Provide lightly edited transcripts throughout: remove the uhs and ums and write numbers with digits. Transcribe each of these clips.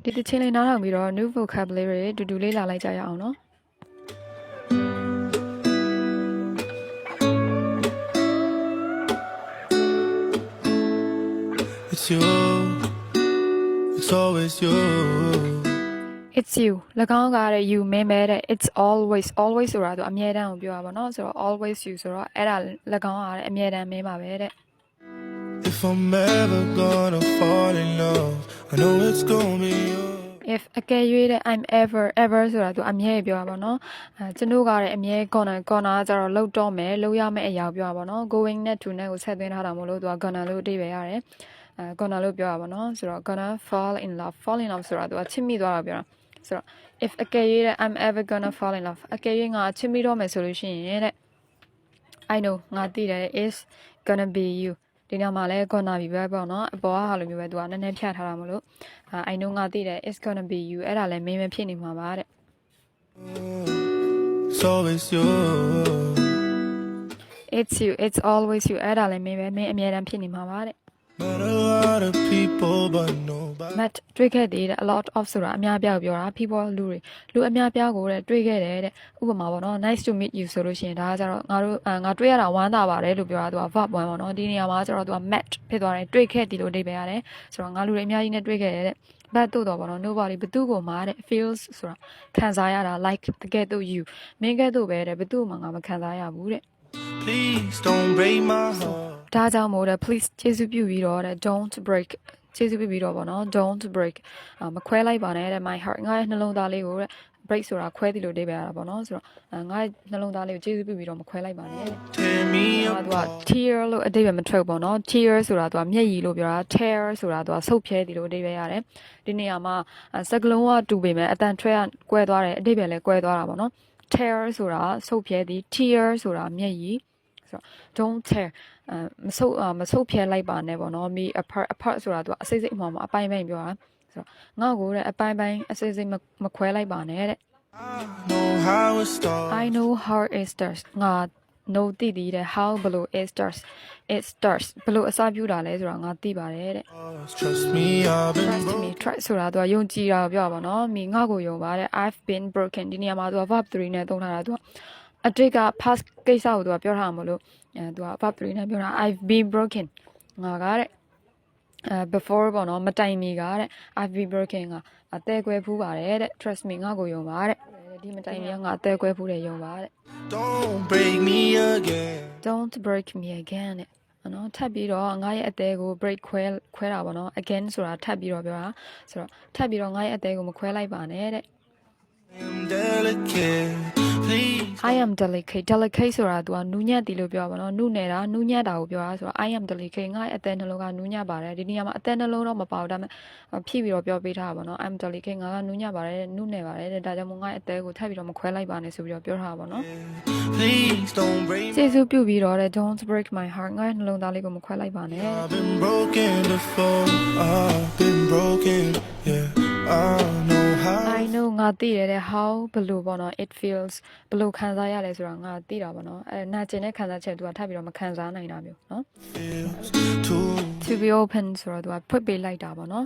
ဒီတစ်ချင်းလေးနားထောင်ပြီးတော့ new vocabulary တူတူလေးလာလိုက်ကြရအောင်နော် It's you, it's always you. it's you ၎င်းကတဲ့ you မင်းမဲတဲ့ it's always ဆိုတာသူအမြဲတမ်းကိုပြောတာပေါ့နော်ဆိုတော့ always you ဆိုတော့အဲ့ဒါ၎င်းကတဲ့အမြဲတမ်းမင်းပါပဲတဲ့ If I'm ever gonna fall in love, I know it's gonna be you. if အကယ်၍တဲ့ I'm ever ဆိုတာသူအမြဲပြောတာပေါ့နော်ကျွန်တော်ကတဲ့အမြဲ gonna ကကြတော့လှုပ်တော့မယ်လှုပ်ရမယ့်အရာပြောတာပေါ့နော် going နဲ့ to နဲ့ကိုဆက်သွင်းထားတာမို့လို့သူက gonna လို့အဓိပ္ပာယ်ရတယ်gonna လို့ပြောတာပေါ့နော်ဆိုတော့ gonna fall in love ဆိုတာသူကချစ်မိသွားတာပြောတာဆိုတော့ if အကယ်၍တဲ့ I'm ever gonna fall in love အကယ်၍ငါချစ်မိတော့မယ်ဆိုလို့ရှိရင်တဲ့ I know ငါသိတယ် is gonna be you ဒီနာမှာလဲ gonna be ပဲပေါ့နော်အပေါ်ကဟာလိုမျိုးပဲသူကနည်းနည်းဖြတ်ထားတာမလို့ I know ငါသိတယ် is gonna be you အဲ့ဒါလဲမင်းမဖြစ်နေမှာပါတဲ့ It's always you. it's you it's always you အဲ့ဒါလဲမင်းပဲမင်းအမြဲတမ်းဖြစ်နေမှာပါတဲ့ Met a lot of people, but nobody. met တွေ့ခဲ့တယ်တဲ့ a lot of ဆိုတာအများပြားကိုပြောတာ people လူအများပြားကိုတဲ့တွေ့ခဲ့တယ်တဲ့ဥပမာပေါ့နော် nice to meet you ဆိုလို့ရှိရင်ဒါကကြတော့ငါတွေ့ရတာဝမ်းသာပါတယ်လို့ပြောတာသူက verb 1ပေါ့နော်ဒီနေရာမှာကျတော့သူက met ဖြစ်သွားတယ်တွေ့ခဲ့တယ်လို့အဓိပ္ပာယ်ရတယ်ဆိုတော့ငါလူတွေအများကြီးနဲ့တွေ့ခဲ့တယ်တဲ့ but တို့တော့ပေါ့နော် nobody ဘသူကိုမှတဲ့ feels ဆိုတာခံစားရတာ like တကယ်တော့ you မင်းကဲ့သို့ပဲတဲ့ဘသူမှငါမခံစားရဘူးတဲ့ Please don't break my heart. ဒါကြောင့်မို့တဲ့ please ကျေးဇူးပြုပြီးတော့တဲ့ don't break ကျေးဇူးပြုပြီးတော့ပေါ့နော် don't break မခွဲလိုက်ပါနဲ့တဲ့ my heart ငါရဲ့နှလုံးသားလေးကိုတဲ့ break ဆိုတာခွဲသည်လို့အဓိပ္ပာယ်ရတာပေါ့နော်ဆိုတော့ငါရဲ့နှလုံးသားလေးကိုကျေးဇူးပြုပြီးတော့မခွဲလိုက်ပါနဲ့တဲ့ Tear me သူက apart. tear လို့အဓိပ္ပာယ်မထွက်ပေါ့နော် tear ဆိုတာသူကမျက်ရည်လို့ပြောတာ tear ဆိုတာသူကဆုတ်ဖြဲသည်လို့အဓိပ္ပာယ်ရတယ်ဒီနေရာမှာစကလုံးကတူပေမဲ့အတန်ထွက်ကွဲသွားတယ်အဓိပ္ပာယ်လည်းကွဲသွားတာပေါ့နော် tear ဆိုတာဆုတ်ဖြဲသည် tear ဆိုတာမျက်ရည်ဆိုတော့ don't tear မဆုတ်ဖြဲလိုက်ပါနဲ့ပေါ့နော် me apart ဆိုတာသူကအစိစိတ်အမှောင်အပိုင်းပိုင်းပြောတာဆိုတော့ငါ့ကိုတဲ့အပိုင်းပိုင်းအစိစိတ်မခွဲလိုက်ပါနဲ့တဲ့ Know how it starts. I know how it starts ငါ know သိတဲ့ how ဘလို့ it starts ဘလို့အစပြုတာလဲဆိုတာငါသိပါတယ်တဲ့ Trust me, I've been trust me trust ဆိုတာသူကယုံကြည်တာပြောတာပေါ့နော်မိငါ့ကိုယုံပါတယ် I've been broken ဒီနေရာမှာသူက verb 3နဲ့သုံးထားတာသူကအတိတ်က past ကိစ္စကိုသူကပြောထားမှာမလို့သူက verb 3နဲ့ပြောတာ I've been broken ငါကတဲ့before ပေါ့နော်မတိုင်မီကတဲ့ I've been broken ကအသေးကွဲဖူးပါတယ်တဲ့ trust me ငါ့ကိုယုံပါတဲ့ဒီမတိုင်မီကငါအသေးကွဲဖူးတယ်ယုံပါတဲ့ Don't break me again. don't break me again တဲ့နော်ထပ်ပြီးတော့ငါရဲ့အသေးကို break ခွဲတာပေါ့နော် again ဆိုတာထပ်ပြီးတော့ပြောတာဆိုတော့ထပ်ပြီးတော့ငါရဲ့အသေးကိုမခွဲလိုက်ပါနဲ့တဲ့ I'm delicate. Please. I am delicate ဆိုတာသူကနူးညံ့တယ်လို့ပြောပါတော့နုနယ်တာနူးညံ့တာကိုပြောတာဆိုတော့ I am delicate ငါ့ရဲ့အသက်နှလုံးကနူးညံ့ပါတယ်ဒီနေရာမှာအသက်နှလုံးတော့မပါဘူးဒါပေမဲ့ဖြည့်ပြီးတော့ပြောပေးထားတာပေါ့နော် I'm delicate ငါကနူးညံ့ပါတယ်နုနယ်ပါတယ်ဒါကြောင့်မို့ငါ့ရဲ့အသက်ကိုထပ်ပြီးတော့မခွဲလိုက်ပါနဲ့ဆိုပြီးတော့ပြောထားတာပေါ့နော် Please don't break me. ကျေးဇူးပြုပြီးတော့ don't break my heart ငါ့ရဲ့နှလုံးသားလေးကိုမခွဲလိုက်ပါနဲ့ I've been broken before. I've been broken. Yeah, I know how. I know ငါသိရတဲ့ how ဘယ်လိုပေါ့နော် it feels ဘယ်လိုခံစားရလဲဆိုတာငါသိတာပေါ့နော်အဲနာကျင်တဲ့ခံစားချက်သူကထပ်ပြီးတော့မခံစားနိုင်တာမျိုးနော် Feels too. to be open ဆိုတော့သူကဖွင့်ပေးလိုက်တာပေါ့နော်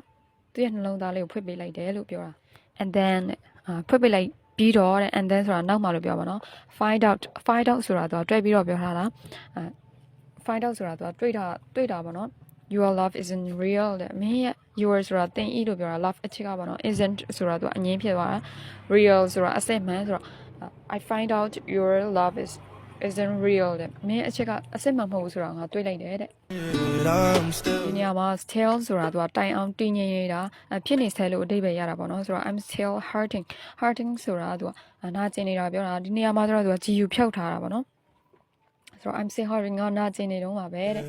သူရဲ့နှလုံးသားလေးကိုဖွင့်ပေးလိုက်တယ်လို့ပြောတာ and then ဖွင့်ပေးလိုက်ပြီးတော့တဲ့ and then ဆိုတာနောက်မှလို့ပြောပါနော် find out ဆိုတာသူကတွဲပြီးတော့ပြောထားတာfind out ဆိုတာသူကတွေ့တာပေါ့နော် your love isn't real တဲ့မင်းရဲ့ your ဆိုတာသင်ဤလို့ပြောတာ love အချက်ကပေါ့နော် isn't ဆိုတာသူကအငင်းဖြစ်သွားတာ real ဆိုတာအစစ်မှန်ဆိုတော့ I find out your love isn't real တဲ့မင်းအချက်ကအစစ်မှန်မဟုတ်ဘူးဆိုတာငါတွေ့လိုက်တယ်တဲ့ I'm still. ဒီနေရာမှာ still ဆိုတာသူကတိုင်အောင်တည်ငြိမ်နေတာဖြစ်နေဆဲလို့အဓိပ္ပာယ်ရတာပေါ့နော်ဆိုတော့ I'm still hurting ဆိုတာသူကနာကျင်နေတာပြောတာဒီနေရာမှာကျတော့သူက GU ဖြုတ်ထားတာပေါ့နော်ဆိုတော့ I'm still hurting ငါနာကျင်နေတော့ပါပဲတဲ့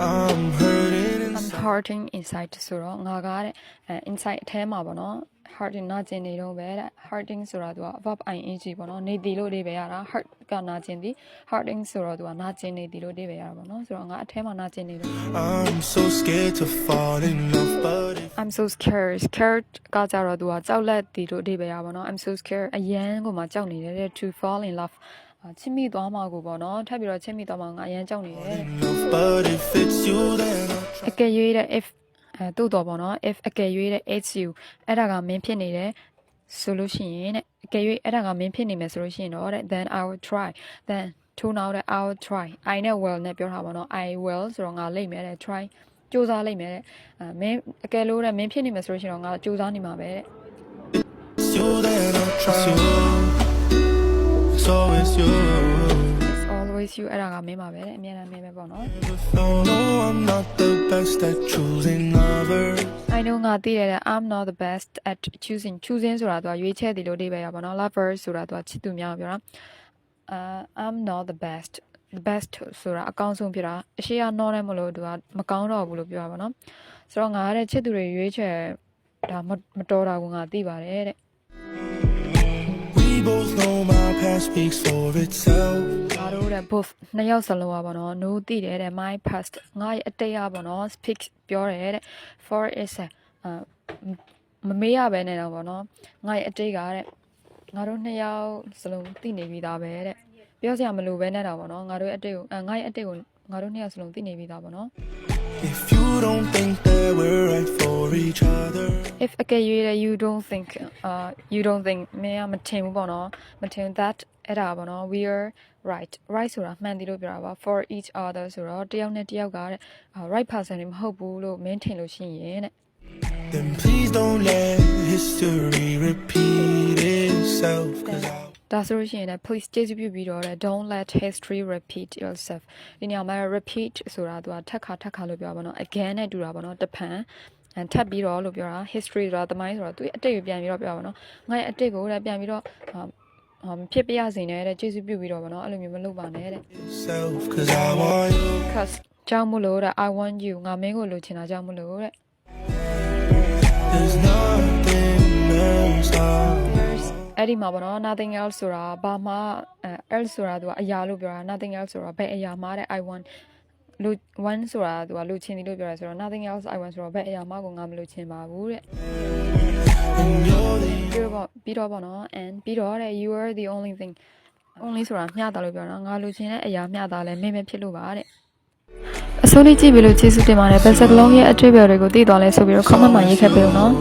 I'm hurting I'm inside. hurting inside ဆိုတော့ငါကတဲ့ inside အထဲမှာပေါ့နော် hurting နာကျင်နေတော့ပဲတဲ့ hurting ဆိုတာသူက verb ing ပေါ့နော်နေသည်လို့အဓိပ္ပာယ်ရတာ hurt ကနာကျင်သည် hurting ဆိုတော့သူကနာကျင်နေသည်လို့အဓိပ္ပာယ်ရတာပေါ့နော်ဆိုတော့ငါအထဲမှာနာကျင်နေတော့ I'm so scared to fall in love, but if I'm so scared ကကြတော့သူကကြောက်လန့်သည်လို့အဓိပ္ပာယ်ရပါတော့ I'm so scared အရန်ကိုမှကြောက်နေတယ်တဲ့ to fall in love ချစ်မိသွားမှာကိုပေါ့နော်ထပ်ပြီးတော့ချစ်မိသွားမှာငါအရန်ကြောက်နေတယ် love, but if it's you, then I'll try. အကယ်၍တဲ့ if သို့တော့ပေါ့နော် if အကယ်၍တဲ့ it's you အဲ့ဒါကမင်းဖြစ်နေတယ်ဆိုလို့ရှိရင်တဲ့အကယ်၍အဲ့ဒါကမင်းဖြစ်နေမယ်ဆိုလို့ရှိရင်တော့တဲ့ then I will try then ထို့နောက်တဲ့ I will try I နဲ့ will နဲ့ပြောထားပါတော့ I will ဆိုတော့ငါလိမ့်မယ်တဲ့ try စူးစမ်းလိမ့်မယ်တဲ့မင်းအကယ်လို့တဲ့မင်းဖြစ်နေမယ်ဆိုလို့ရှိရင်တော့ငါစူးစမ်းနေမှာပဲတဲ့ It's you that I try. It's always you. It's always you အဲ့ဒါကမင်းပါပဲတဲ့အမြဲတမ်းမင်းပဲပေါ့နော် No, I'm not the best at choosing lovers. I know ငါသိတယ်တဲ့ I'm not the best at choosing ဆိုတာသူကရွေးချယ်တယ်လို့အဓိပ္ပာယ်ရပါတော့ lover ဆိုတာသူကချစ်သူများပြောတာI'm not the best ဆိုတာအကောင်းဆုံးဖြစ်တာအရှိရ not နဲ့မလို့သူကမကောင်းတော့ဘူးလို့ပြောတာပါနော်ဆိုတော့ငါကတဲ့ချစ်သူတွေရွေးချယ်ဒါမတော်တာကိုငါသိပါတယ်တဲ့ We both know my past speaks for itself. ငါတို့တဲ့ both နှစ်ယောက်စလုံးပါပေါ့နော် no သိတယ်တဲ့ my past ငါရဲ့အတိတ်ကပေါ့နော် speaks ပြောတယ်တဲ့ for is မမေးရပဲနဲ့တော့ပေါ့နော်ငါရဲ့အတိတ်ကတဲ့ငါတို့နှစ်ယောက်စလုံးသိနေပြီးသားပဲတဲ့ပြောစရာမလိုပဲနဲ့တော့ပေါ့နော်ငါတို့အတိတ်ကိုငါရဲ့အတိတ်ကိုငါတို့နှစ်ယောက်စလုံးသိနေပြီးသားပေါ့နော် If you don't think that we're right for each other. if အကယ်၍တဲ့ you don't think မင်းကမထင်ဘူးပေါ့နော်မထင် that အဲ့ဒါပေါ့နော် we are right ဆိုတာမှန်တယ်လို့ပြောတာပါ for each other ဆိုတော့တယောက်နဲ့တယောက်ကတဲ့ right person တွေမဟုတ်ဘူးလို့မင်းထင်လို့ရှိရင်တဲ့ Then please don't let history repeat itself. 'Causeဒါဆိုလို့ရှိရင်လည်း please ကျေးဇူးပြုပြီးတော့တဲ့ don't let history repeat yourself ဒီနေရာမှာ repeat ဆိုတာသူကထပ်ခါလို့ပြောပါတော့ again နဲ့တူတာပေါ့နော်တဖန်ထပ်ပြီးတော့လို့ပြောတာ history ဆိုတာသမိုင်းဆိုတော့သူအတိတ်ကိုပြန်ပြီးတော့ပြောပါတော့ငါရဲ့အတိတ်ကိုလည်းပြန်ပြီးတော့ဖြစ်ပြရစီနေတဲ့ကျေးဇူးပြုပြီးတော့ပေါ့နော်အဲ့လိုမျိုးမလုပ်ပါနဲ့တဲ့ itself, 'cause I want you. cause ကြောင့်မလို့တဲ့ I want you ငါမင်းကိုလိုချင်တာကြောင့်မလို့တဲ့ There's nothing else I want. အဲ့ဒီမှာပေါ့နော် nothing else ဆိုတာဘာမှ else ဆိုတာသူကအရာလို့ပြောတာ nothing else ဆိုတာဘယ်အရာမှတဲ့ I want လူ one ဆိုတာသူကလိုချင်တယ်လို့ပြောတာဆိုတော့ nothing else I want ဆိုတော့ဘယ်အရာမှကိုငါမလိုချင်ပါဘူးတဲ့ And you're the ပြီးတော့ပေါ့နော် and ပြီးတော့တဲ့ you are the only thing only ဆိုတာမျှတာလို့ပြောတာငါလိုချင်တဲ့အရာမျှတာလဲမင်းပဲဖြစ်လို့ပါတဲ့အစိုးလေးကြည့်ပြီးလို့ကျေးဇူးတင်ပါတယ်ဘယ်စကလုံးရဲ့အတွေ့အကြုံတွေကိုသိသွားလဲဆိုပြီးတော့ comment မှာရေးခဲ့ပေးဦးနော်